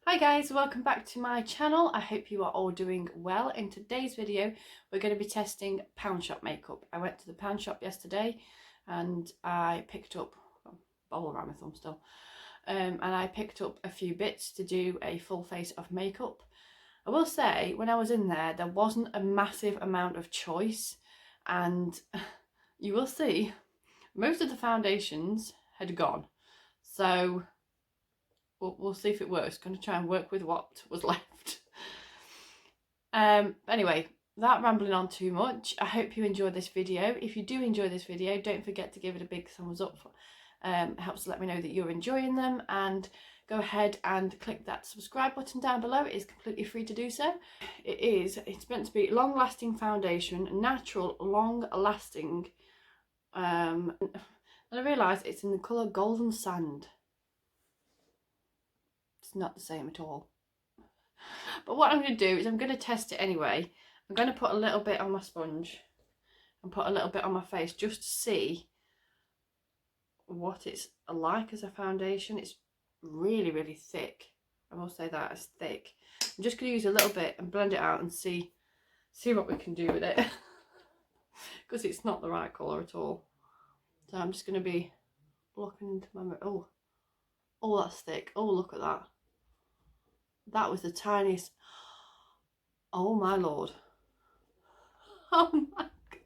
Hi guys, welcome back to my channel. I hope you are all doing well. In today's video we're going to be testing pound shop makeup. I went to the pound shop yesterday and I picked up, ball around my thumb still, and I picked up a few bits to do a full face of makeup. I will say when I was in there wasn't a massive amount of choice, and you will see most of the foundations had gone, so we'll see if it works. I'm going to try and work with what was left. Anyway, without rambling on too much, I hope you enjoyed this video. If you do enjoy this video, don't forget to give it a big thumbs up. It helps to let me know that you're enjoying them, and go ahead and click that subscribe button down below. It is completely free to do so. It's meant to be long-lasting foundation, natural, long-lasting, and I realise it's in the colour Golden Sand. It's not the same at all. But what I'm going to do is I'm going to test it anyway. I'm going to put a little bit on my sponge and put a little bit on my face just to see what it's like as a foundation. It's really, really thick. I will say that, it's thick. I'm just going to use a little bit and blend it out and see what we can do with it. Because it's not the right colour at all. So I'm just going to be looking into my mirror. Oh, that's thick. Oh, look at that. That was the tiniest. Oh my lord. Oh my god.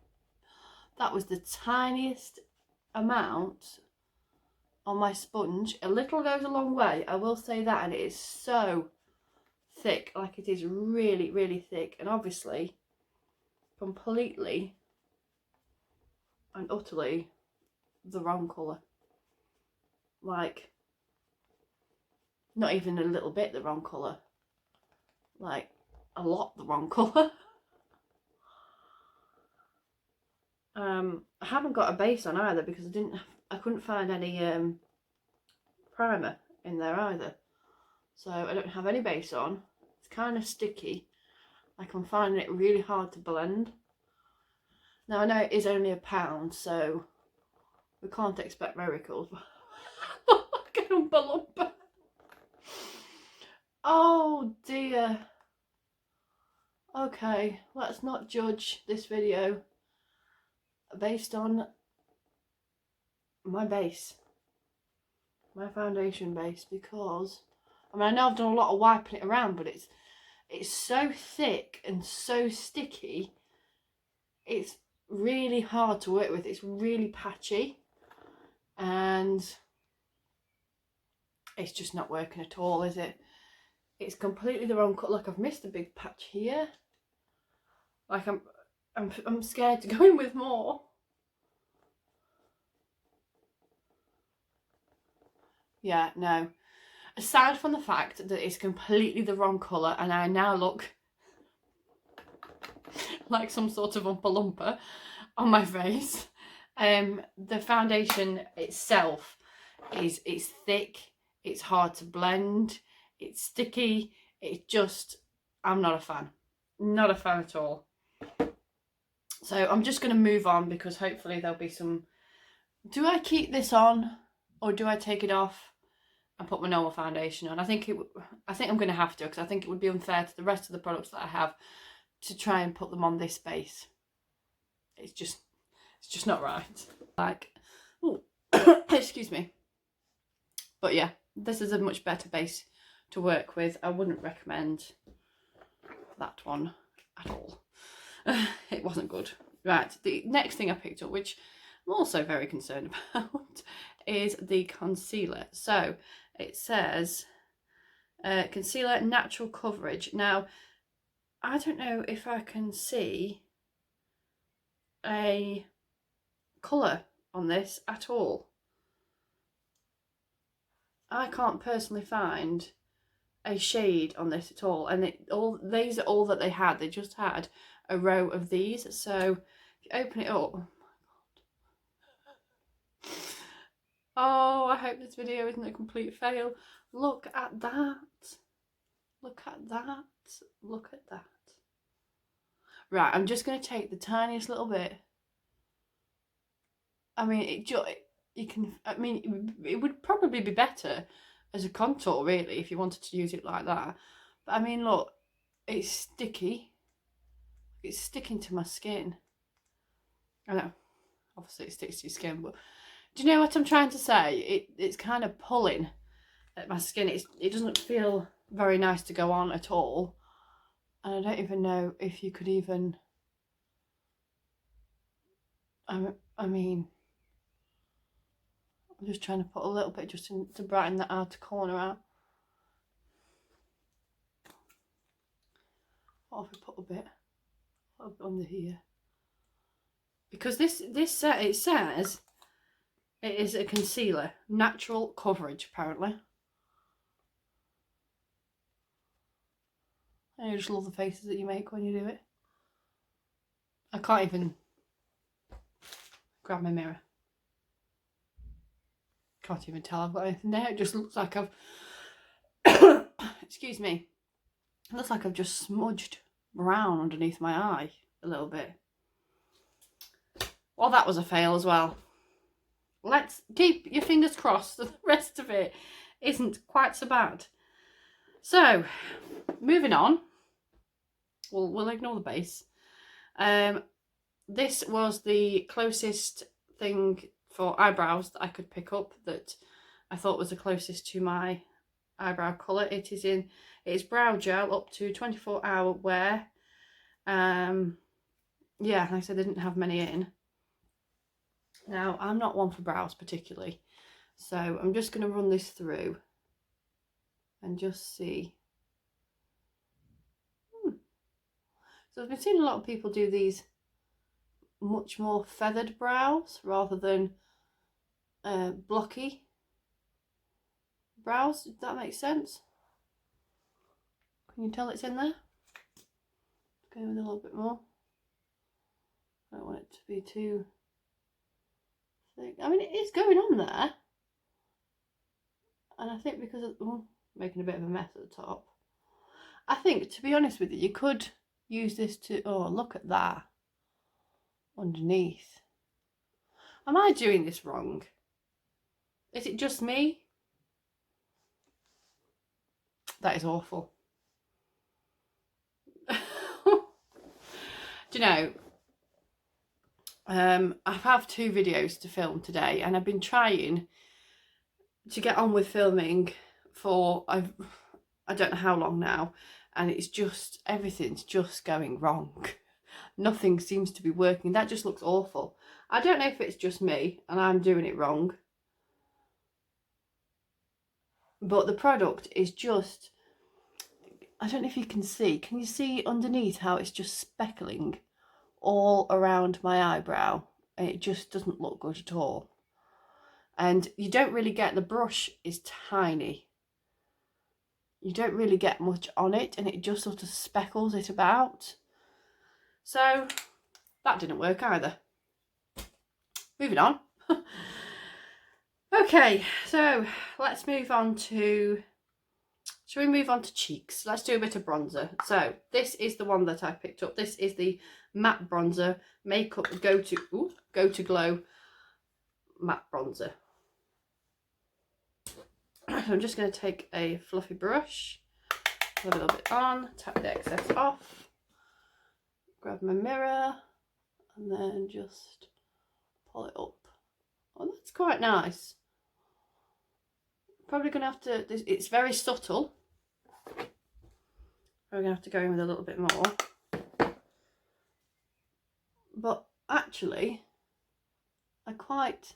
That was the tiniest amount on my sponge. A little goes a long way, I will say that, and it is so thick. Like, it is really, really thick, and obviously completely and utterly the wrong colour. Like, not even a little bit the wrong colour, like a lot the wrong colour. I haven't got a base on either because I couldn't find any primer in there either, so I don't have any base on. It's kind of sticky, like I'm finding it really hard to blend. Now I know it is only £1, so we can't expect miracles. Get umpa. Oh dear. Okay, let's not judge this video based on my base, my foundation base, because I mean, I know I've done a lot of wiping it around, but it's so thick and so sticky. It's really hard to work with. It's really patchy, and it's just not working at all, is it? It's completely the wrong cut. Like, I've missed a big patch here. Like, I'm scared to go in with more. Yeah, no. Aside from the fact that it's completely the wrong colour and I now look like some sort of Oompa Loompa on my face, the foundation itself it's thick, it's hard to blend, it's sticky, it's just, I'm not a fan. Not a fan at all. So I'm just going to move on, because hopefully there'll be some... Do I keep this on or do I take it off and put my normal foundation on? I think I'm going to have to, because I think it would be unfair to the rest of the products that I have to try and put them on this base. It's just not right. Like, oh, excuse me. But yeah, this is a much better base to work with. I wouldn't recommend that one at all. It wasn't good. Right, the next thing I picked up, which I'm also very concerned about, is the concealer. So it says concealer natural coverage. Now, I don't know if I can see a colour on this at all. I can't personally find a shade on this at all, and these are all that they had. They just had a row of these. So if you open it up, oh my god, oh, I hope this video isn't a complete fail. Look at that, look at that, look at that. Right, I'm just going to take the tiniest little bit. I mean, you can, I mean, it would probably be better as a contour, really, if you wanted to use it like that. But I mean, look, it's sticky. It's sticking to my skin. I know, obviously it sticks to your skin, but do you know what I'm trying to say? It's kind of pulling at my skin. It doesn't feel very nice to go on at all. And I don't even know if you could even... I mean, I'm just trying to put a little bit just to brighten that outer corner out. What if we put a bit under here? Because it says it is a concealer, natural coverage apparently. I just love the faces that you make when you do it. I can't even grab my mirror. Can't even tell I've got anything there. It just looks like I've excuse me. It looks like I've just smudged brown underneath my eye a little bit. Well, that was a fail as well. Let's keep your fingers crossed that the rest of it isn't quite so bad. So, moving on. We'll ignore the base. This was the closest thing for eyebrows that I could pick up that I thought was the closest to my eyebrow colour. It's brow gel up to 24-hour wear. Yeah, like I said, they didn't have many in. Now, I'm not one for brows particularly, so I'm just going to run this through and just see. So I've been seeing a lot of people do these much more feathered brows rather than blocky brows, if that makes sense. Can you tell it's in there? Go with a little bit more. I don't want it to be too thick. I mean, it is going on there. And I think because of making a bit of a mess at the top. I think, to be honest with you, you could use this to... Oh, look at that. Underneath. Am I doing this wrong? Is it just me? That is awful. Do you know, I have 2 videos to film today, and I've been trying to get on with filming for I don't know how long now, and it's just, everything's just going wrong. Nothing seems to be working. That just looks awful. I don't know if it's just me and I'm doing it wrong, but the product is just, I don't know if you can see. Can you see underneath how it's just speckling all around my eyebrow? And it just doesn't look good at all. And you don't really get, the brush is tiny. You don't really get much on it, and it just sort of speckles it about. So that didn't work either. Moving on. Okay, so let's move on to... Shall we move on to cheeks? Let's do a bit of bronzer. So this is the one that I picked up. This is the matte bronzer makeup go to glow matte bronzer. I'm just going to take a fluffy brush, put a little bit on, tap the excess off, grab my mirror, and then just pull it up. Oh, that's quite nice. Probably going to have to, it's very subtle. We're going to have to go in with a little bit more. But actually, I quite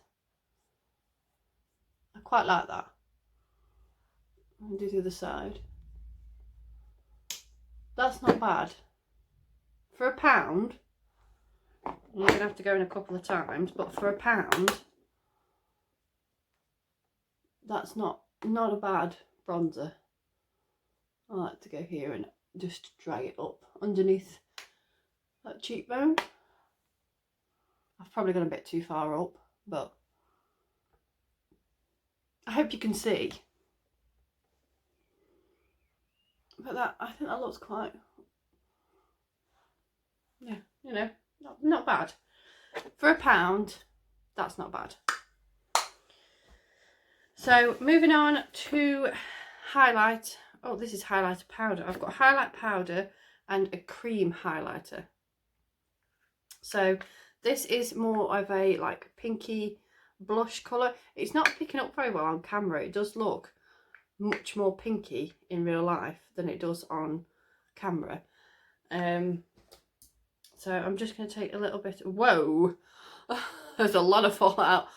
like that. I'll do the other side. That's not bad. For £1, you're going to have to go in a couple of times, but for £1, that's not a bad bronzer. I like to go here and just drag it up underneath that cheekbone. I've probably gone a bit too far up, but I hope you can see. But that, I think that looks quite, yeah, you know, not bad. For £1, that's not bad. So moving on to highlight. Oh, this is highlighter powder. I've got highlight powder and a cream highlighter. So this is more of a like pinky blush colour. It's not picking up very well on camera. It does look much more pinky in real life than it does on camera. So I'm just going to take a little bit. Whoa, there's a lot of fallout.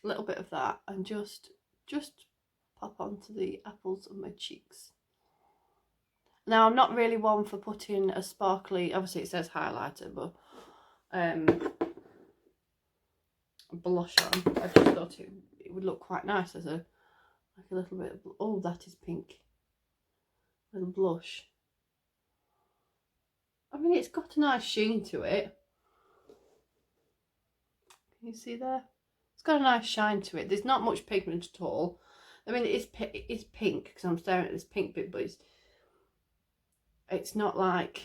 A little bit of that, and just pop onto the apples of my cheeks. Now I'm not really one for putting a sparkly, obviously it says highlighter, but blush on. I just thought it would look quite nice as a little bit of, oh, that is pink, little blush. I mean, it's got a nice sheen to it. Can you see there? It's got a nice shine to it. There's not much pigment at all. I mean, it is pink because I'm staring at this pink bit, but it's not like,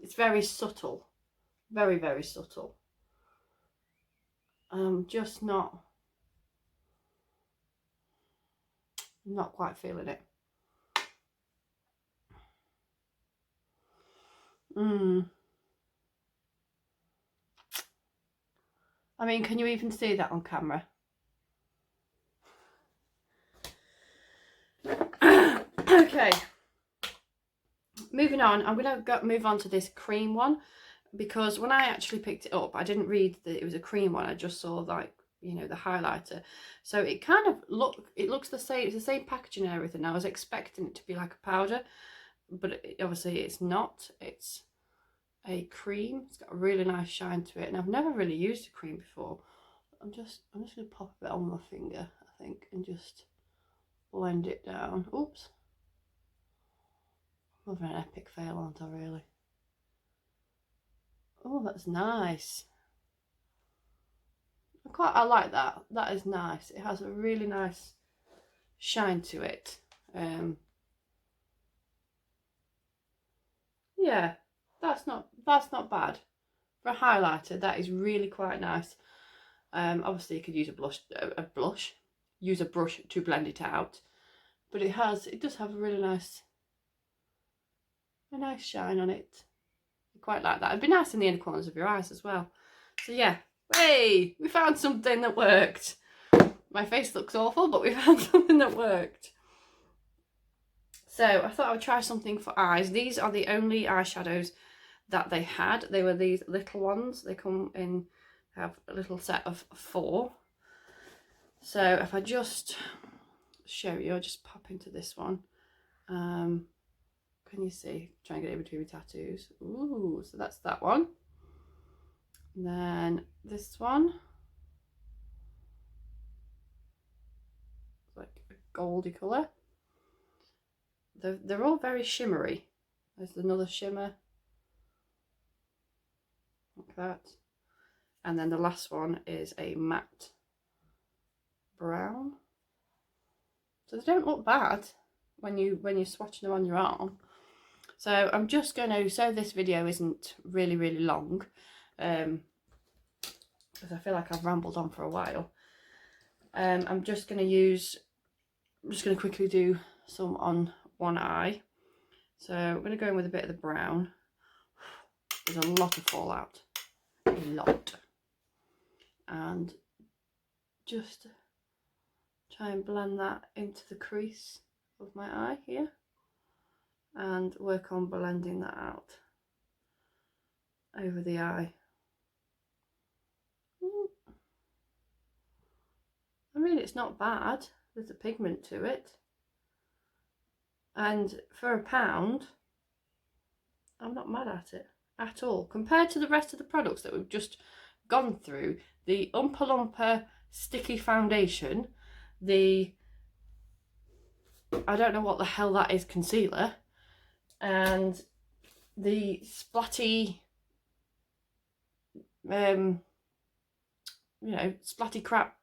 it's very subtle, very, very subtle. Just not quite feeling it. I mean, can you even see that on camera? Okay, moving on. I'm going to move on to this cream one, because when I actually picked it up, I didn't read that it was a cream one. I just saw, like, you know, the highlighter. So it kind of looks the same. It's the same packaging and everything. I was expecting it to be like a powder, but obviously it's not. It's a cream. It's got a really nice shine to it, and I've never really used a cream before. I'm just going to pop a bit on my finger, I think, and just blend it down. Oops. I'm having an epic fail, aren't I, really? Oh, that's nice. I like that. That is nice. It has a really nice shine to it. Yeah, that's not bad. For a highlighter, that is really quite nice. Obviously you could use use a brush to blend it out, but it does have a really nice shine on it. I quite like that. It'd be nice in the inner corners of your eyes as well. So yeah, hey, we found something that worked. My face looks awful, but we found something that worked. So I thought I would try something for eyes. These are the only eyeshadows that they had. They were these little ones. They come in, have a little set of 4. So if I just show you, I'll just pop into this one. Can you see? Try and get it between my tattoos. Ooh, so that's that one. And then this one, it's like a goldy colour. They're all very shimmery. There's another shimmer, like that. And then the last one is a matte brown. So they don't look bad when you're swatching them on your arm. So I'm just going to, so this video isn't really long, because I feel like I've rambled on for a while. I'm just going to quickly do some on one eye. So I'm going to go in with a bit of the brown. There's a lot of fallout, a lot. And just try and blend that into the crease of my eye here, and work on blending that out over the eye. I mean, it's not bad. There's a pigment to it, and for £1, I'm not mad at it at all. Compared to the rest of the products that we've just gone through, the Oompa Loompa sticky foundation, the, I don't know what the hell that is, concealer, and the splatty, you know, splatty crap.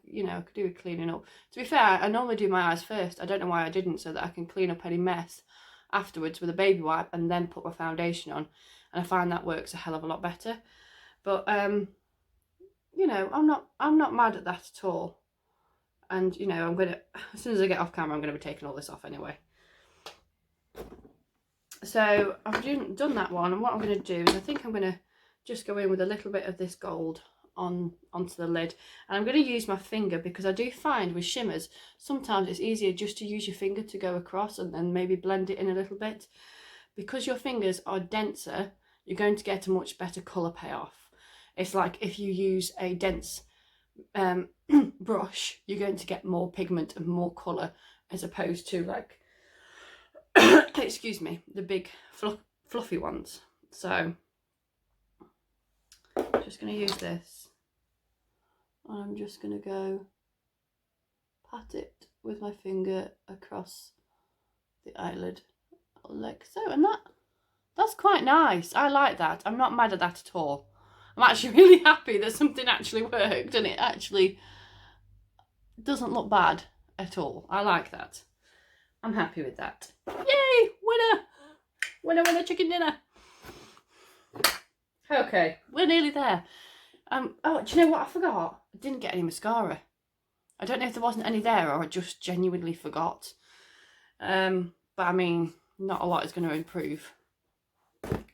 You know, I could do with cleaning up. To be fair, I normally do my eyes first. I don't know why I didn't, so that I can clean up any mess afterwards with a baby wipe and then put my foundation on, and I find that works a hell of a lot better. But yeah, you know, I'm not mad at that at all. And, you know, I'm going to, as soon as I get off camera, I'm going to be taking all this off anyway. So I've done that one, and what I'm going to do is I think I'm going to just go in with a little bit of this gold onto the lid, and I'm going to use my finger, because I do find with shimmers sometimes it's easier just to use your finger to go across and then maybe blend it in a little bit. Because your fingers are denser, you're going to get a much better colour payoff. It's like if you use a dense brush, you're going to get more pigment and more colour, as opposed to like excuse me, the big fluffy ones. So I'm just going to use this, and I'm just going to go pat it with my finger across the eyelid like so, and that's quite nice. I like that. I'm not mad at that at all. I'm actually really happy that something actually worked, and it actually doesn't look bad at all. I like that. I'm happy with that. Yay! Winner! Winner, winner, chicken dinner. Okay, we're nearly there. Oh, do you know what I forgot? I didn't get any mascara. I don't know if there wasn't any there or I just genuinely forgot. But I mean, not a lot is going to improve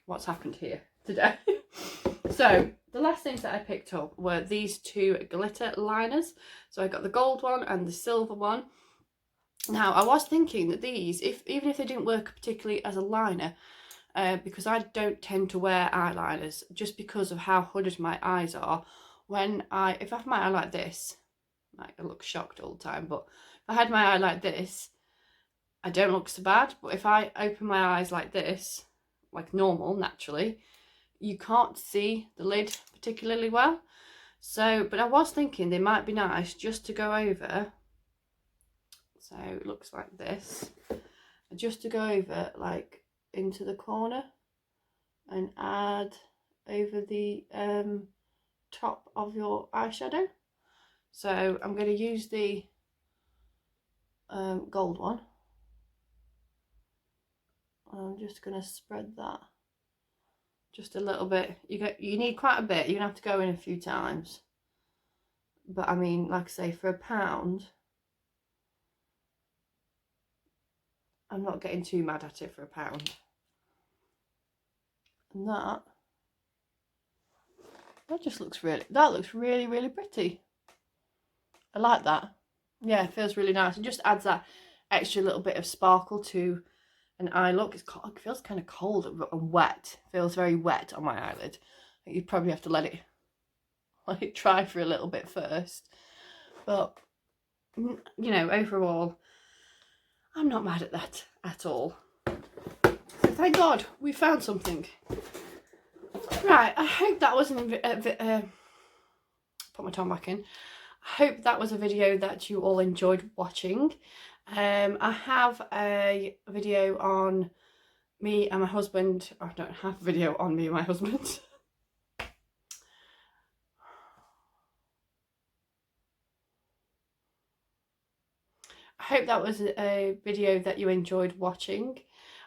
what's happened here today. So the last things that I picked up were these two glitter liners. So I got the gold one and the silver one. Now I was thinking that these, even if they didn't work particularly as a liner, because I don't tend to wear eyeliners just because of how hooded my eyes are. If I have my eye like this, like I look shocked all the time, but if I had my eye like this, I don't look so bad. But if I open my eyes like this, like normal, naturally, you can't see the lid particularly well. So, but I was thinking they might be nice just to go over. So it looks like this, just to go over like into the corner and add over the top of your eyeshadow. So I'm going to use the gold one. I'm just going to spread that just a little bit. You need quite a bit. You're going to have to go in a few times. But I mean, like I say, for £1, I'm not getting too mad at it for £1. And that just looks really, really pretty. I like that. Yeah, it feels really nice. It just adds that extra little bit of sparkle to an eye look. It feels kind of cold and wet. It feels very wet on my eyelid. You probably have to let it dry for a little bit first. But, you know, overall, I'm not mad at that at all. So thank God we found something. Right, I hope that was put my tongue back in. I hope that was a video that you all enjoyed watching. I have a video on me and my husband. I don't have a video on me and my husband. I hope that was a video that you enjoyed watching.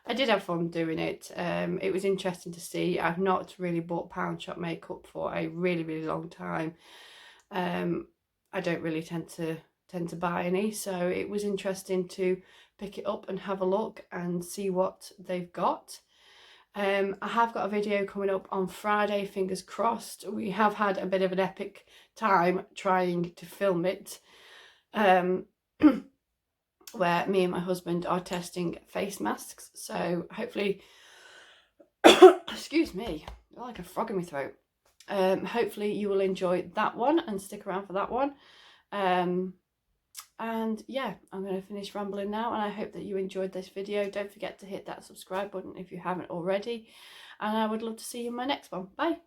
I did have fun doing it. It was interesting to see. I've not really bought pound shop makeup for a really, really long time. I don't really tend to buy any, so it was interesting to pick it up and have a look and see what they've got. I have got a video coming up on Friday, fingers crossed. We have had a bit of an epic time trying to film it, where me and my husband are testing face masks. So hopefully, excuse me, I like a frog in my throat. Hopefully you will enjoy that one and stick around for that one. And yeah, I'm going to finish rambling now, and I hope that you enjoyed this video. Don't forget to hit that subscribe button if you haven't already, and I would love to see you in my next one. Bye.